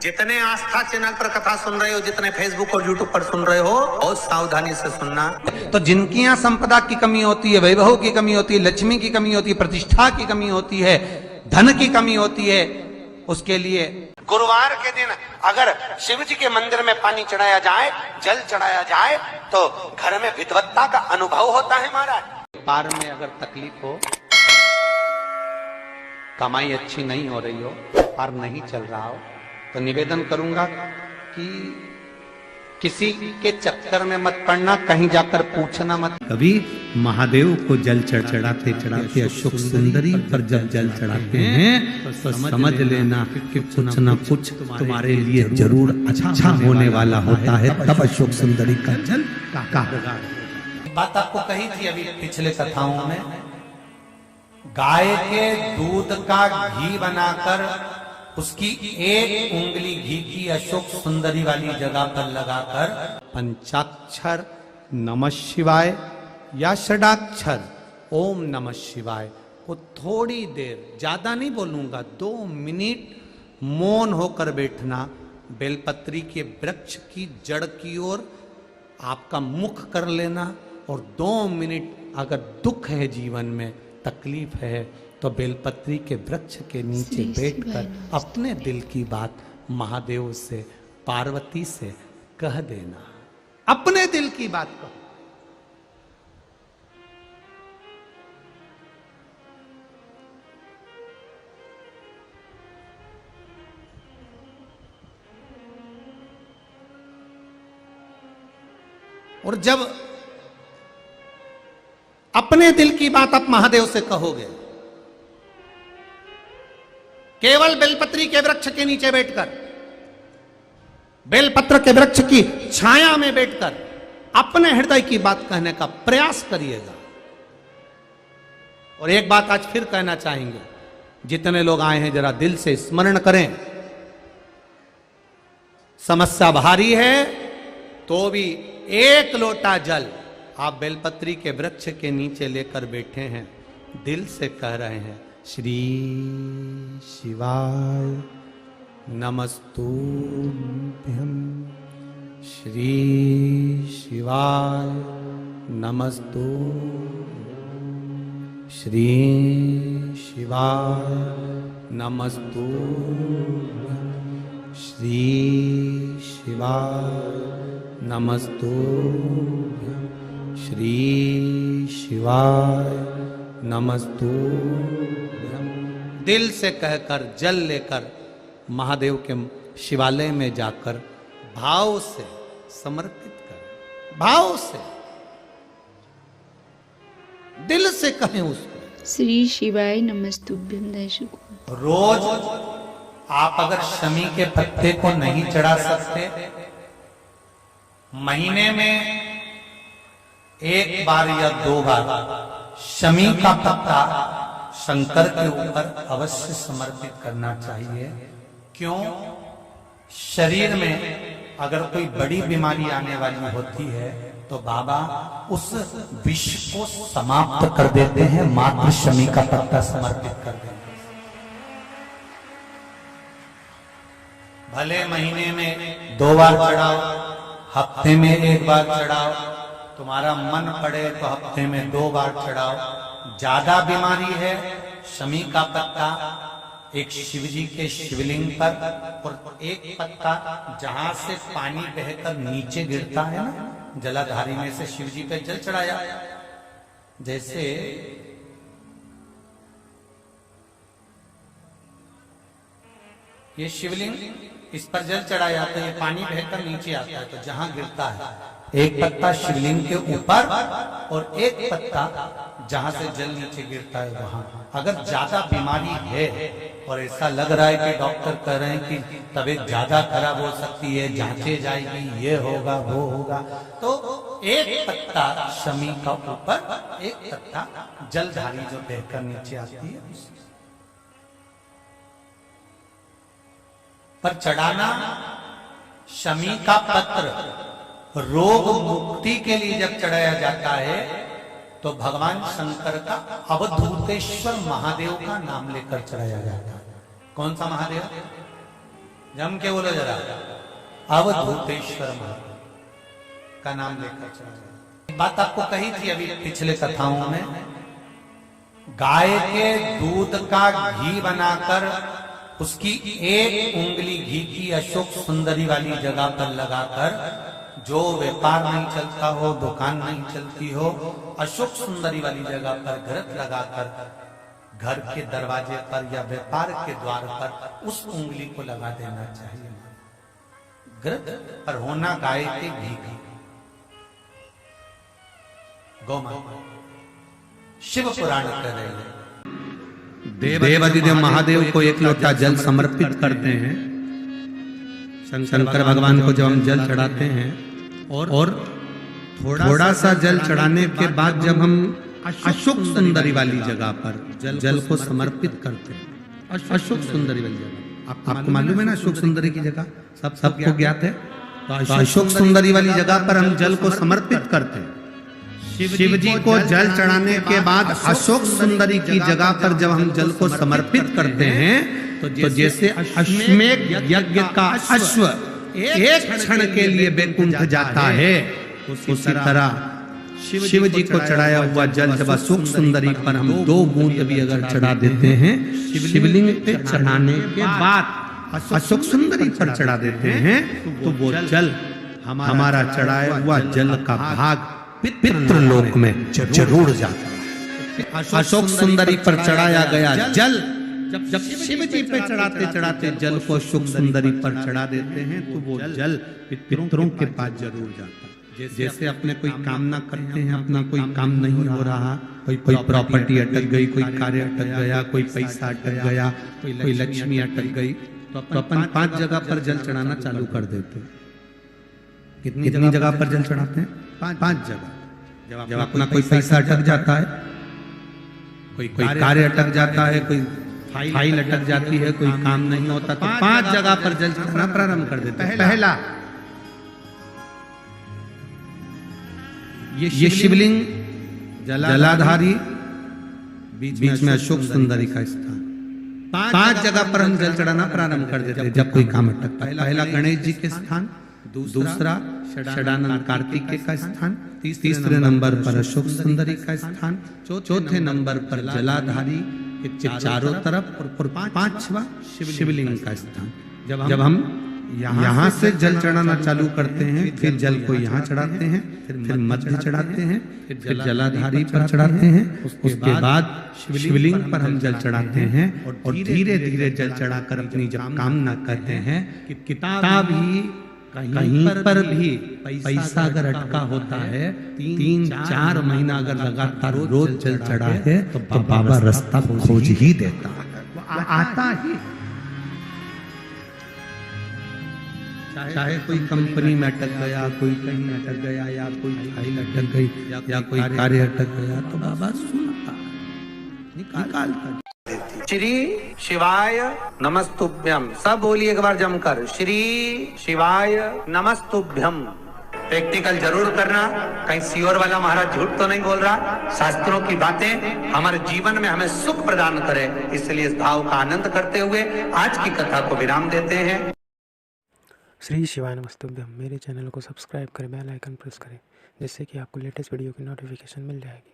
जितने आस्था चैनल पर कथा सुन रहे हो, जितने फेसबुक और यूट्यूब पर सुन रहे हो, बहुत सावधानी से सुनना। तो जिनकी यहाँ संपदा की कमी होती है, वैभव की कमी होती है, लक्ष्मी की कमी होती है, प्रतिष्ठा की कमी होती है, धन की कमी होती है, उसके लिए गुरुवार के दिन अगर शिव जी के मंदिर में पानी चढ़ाया जाए, जल चढ़ाया जाए, तो घर में विद्वत्ता का अनुभव होता है महाराज। पार में अगर तकलीफ हो, कमाई अच्छी नहीं हो रही हो, पार नहीं चल रहा हो, तो निवेदन करूंगा कि किसी के चक्कर में मत पड़ना, कहीं जाकर पूछना मत। कभी महादेव को जल चढ़ाते चढ़ाते अशोक सुंदरी पर जब जल चढ़ाते हैं तो समझ लेना कि कुछ ना कुछ तुम्हारे लिए जरूर अच्छा होने वाला होता है। तब अशोक सुंदरी का जल का बात आपको कही थी अभी पिछले कथाओं में, गाय के दूध का घी बनाकर उसकी एक उंगली घी की अशोक सुंदरी वाली जगह पर लगाकर पंचाक्षर नमः शिवाय या षडाक्षर ओम नमः शिवाय को थोड़ी देर, ज्यादा नहीं बोलूंगा, 2 मिनट मौन होकर बैठना। बेलपत्री के वृक्ष की जड़ की ओर आपका मुख कर लेना और 2 मिनट अगर दुख है जीवन में, तकलीफ है, तो बेलपत्री के वृक्ष के नीचे बैठकर अपने दिल की बात महादेव से, पार्वती से कह देना। अपने दिल की बात कहो। और जब अपने दिल की बात आप महादेव से कहोगे, केवल बेलपत्री के वृक्ष के नीचे बैठकर, बेलपत्र के वृक्ष की छाया में बैठकर अपने हृदय की बात कहने का प्रयास करिएगा। और एक बात आज फिर कहना चाहेंगे, जितने लोग आए हैं जरा दिल से स्मरण करें। समस्या भारी है तो भी 1 लोटा जल आप बेलपत्री के वृक्ष के नीचे लेकर बैठे हैं, दिल से कह रहे हैं श्री शिवाय नमस्तुभ्यं, श्री शिवाय नमस्तुभ्यं, श्री शिवाय नमस्तुभ्यं, श्री शिवाय नमस्तुभ्यं, श्री शिवाय नमस्तुभ्यं। दिल से कहकर जल लेकर महादेव के शिवालय में जाकर भाव से समर्पित कर, भाव से दिल से कहें उसको श्री शिवाय नमस्तुभ्यं। दर्शकों, रोज आप अगर शमी के पत्ते को नहीं चढ़ा सकते, महीने में 1 बार या 2 बार शमी का पत्ता शंकर के ऊपर अवश्य समर्पित करना चाहिए। क्यों? शरीर में अगर कोई बड़ी बीमारी आने वाली होती है तो बाबा उस विष को समाप्त कर देते हैं, मात्र शमी का पत्ता समर्पित कर देते हैं। भले महीने में 2 बार चढ़ाओ, हफ्ते में 1 बार चढ़ाओ, तुम्हारा मन पड़े तो हफ्ते में 2 बार चढ़ाओ। ज्यादा बीमारी है, शमी का पत्ता एक शिव जी के शिवलिंग पर और 1 पत्ता जहां से पानी बहकर नीचे गिरता है ना, जलाधारी में से शिव जी पे जल चढ़ाया। जैसे ये शिवलिंग, इस पर जल चढ़ाया तो ये पानी बहकर नीचे आता है, तो जहां गिरता है 1 पत्ता शिवलिंग के ऊपर और 1 पत्ता जहां से जल नीचे गिरता है वहां। अगर ज्यादा बीमारी है और ऐसा लग रहा है कि डॉक्टर कह रहे हैं कि तबीयत ज्यादा खराब हो सकती है, जांचे जाएगी, ये होगा वो होगा, तो 1 पत्ता शमी का ऊपर, 1 पत्ता जलधारी जो बहकर नीचे आती है पर चढ़ाना। शमी का पत्र रोग मुक्ति के लिए जब चढ़ाया जाता है तो भगवान शंकर का अवधूतेश्वर महादेव का नाम लेकर चढ़ाया जाता है। कौन सा महादेव? जम के बोलो जरा, अवधूतेश्वर महादेव का नाम लेकर चला। बात आपको कही थी अभी पिछले कथाओं में, गाय के दूध का घी बनाकर उसकी एक उंगली घी की अशोक सुंदरी वाली जगह पर लगाकर, जो व्यापार नहीं चलता हो, दुकान नहीं चलती हो, अशोक सुंदरी वाली जगह पर घृत लगाकर घर के दरवाजे पर या व्यापार के द्वार पर उस उंगली को लगा देना चाहिए। घृत पर होना गाय के घी का। गौ माता शिव पुराण कह रहे हैं, देवाधिदेव महादेव को एक लोटा जल समर्पित करते हैं। शंकर भगवान को जब हम जल चढ़ाते हैं और थोड़ा सा जल चढ़ाने के बाद जब हम अशोक सुंदरी वाली जगह पर जल को समर्पित करते हैं, अशोक सुंदरी वाली जगह आपको मालूम है ना, अशोक सुंदरी की जगह सबको ज्ञात है। तो अशोक सुंदरी वाली जगह पर हम जल को समर्पित करते हैं। शिव जी को जल चढ़ाने के बाद अशोक सुंदरी की जगह पर जब हम जल को समर्पित करते हैं, तो जैसे अश्वमेध यज्ञ का अश्व एक क्षण के लिए बैकुंठ जाता है, उसी तरह शिव जी को चढ़ाया हुआ जल जब अशोक सुंदरी पर हम 2 बूंद भी अगर चढ़ा देते हैं, शिवलिंग पे चढ़ाने के बाद अशोक सुंदरी पर चढ़ा देते हैं, तो वो जल हमारा चढ़ाया हुआ जल का भाग पितृलोक में जरूर जाता है। अशोक सुंदरी पर चढ़ाया गया जल जब शिव जी पे चढ़ाते चढ़ाते जल को अशोक सुंदरी पर चढ़ा देते हैं, तो वो जल पितरों के पास जरूर जाता है। जैसे अपने कोई कामना करते हैं, अपना कोई काम नहीं हो रहा, कोई प्रॉपर्टी अटक गई, कोई कार्य अटक गया, कोई पैसा अटक गया, कोई लक्ष्मी अटक गई, तो अपन 5 जगह पर जल चढ़ाना चालू कर देते हैं। कितनी जगह पर जल चढ़ाते हैं? 5 जगह। जब अपना कोई पैसा अटक जाता है, कोई कार्य अटक जाता है, कोई फाइल अटक जाती है, कोई काम नहीं होता, तो 5 जगह पर जल चढ़ाना प्रारंभ कर देते हैं। पहला ये शिवलिंग जलाधारी, बीच में अशोक सुंदरी का स्थान। 5 जगह पर हम जल चढ़ाना प्रारंभ कर देते हैं जब कोई काम अटकता है। पहला गणेश जी के स्थान, दूसरा षडानंद कार्तिकेय का स्थान, तीसरे नंबर पर अशोक सुंदरी का स्थान, चौथे नंबर पर जलाधारी के चारों तरफ, और 5वां शिवलिंग का स्थान। जब हम यहाँ से जल चढ़ाना चालू करते हैं, फिर जल को यहाँ चढ़ाते हैं, फिर मध्य चढ़ाते हैं, फिर जलाधारी पर चढ़ाते हैं, उसके बाद शिवलिंग पर हम जल चढ़ाते हैं, और धीरे धीरे जल चढ़ाकर अपनी जब कामना करते हैं कि किताब ही कहीं पर भी पैसा अगर अटका होता है, 3-4 महीना अगर लगातार रोज जल चढ़ा है, तो बाबा रास्ता खोज ही देता है, आता ही। चाहे कोई कंपनी में अटक गया, कोई कहीं अटक गया, या कोई फाइल अटक गई, या कोई कार्य अटक गया, तो बाबा सुनता, निकाल कर। श्री शिवाय नमस्तुभ्यम। सब बोलिए एक बार जमकर, श्री शिवाय नमस्तुभ्यम। प्रैक्टिकल जरूर करना, कहीं सियोर वाला महाराज झूठ तो नहीं बोल रहा। शास्त्रों की बातें हमारे जीवन में हमें सुख प्रदान करे, इसलिए इस भाव का आनंद करते हुए आज की कथा को विराम देते हैं। श्री शिवाय नमस्तुभ्यम। मेरे चैनल को सब्सक्राइब करें, बेल आइकन प्रेस करें, जिससे कि आपको लेटेस्ट वीडियो की नोटिफिकेशन मिल जाएगी।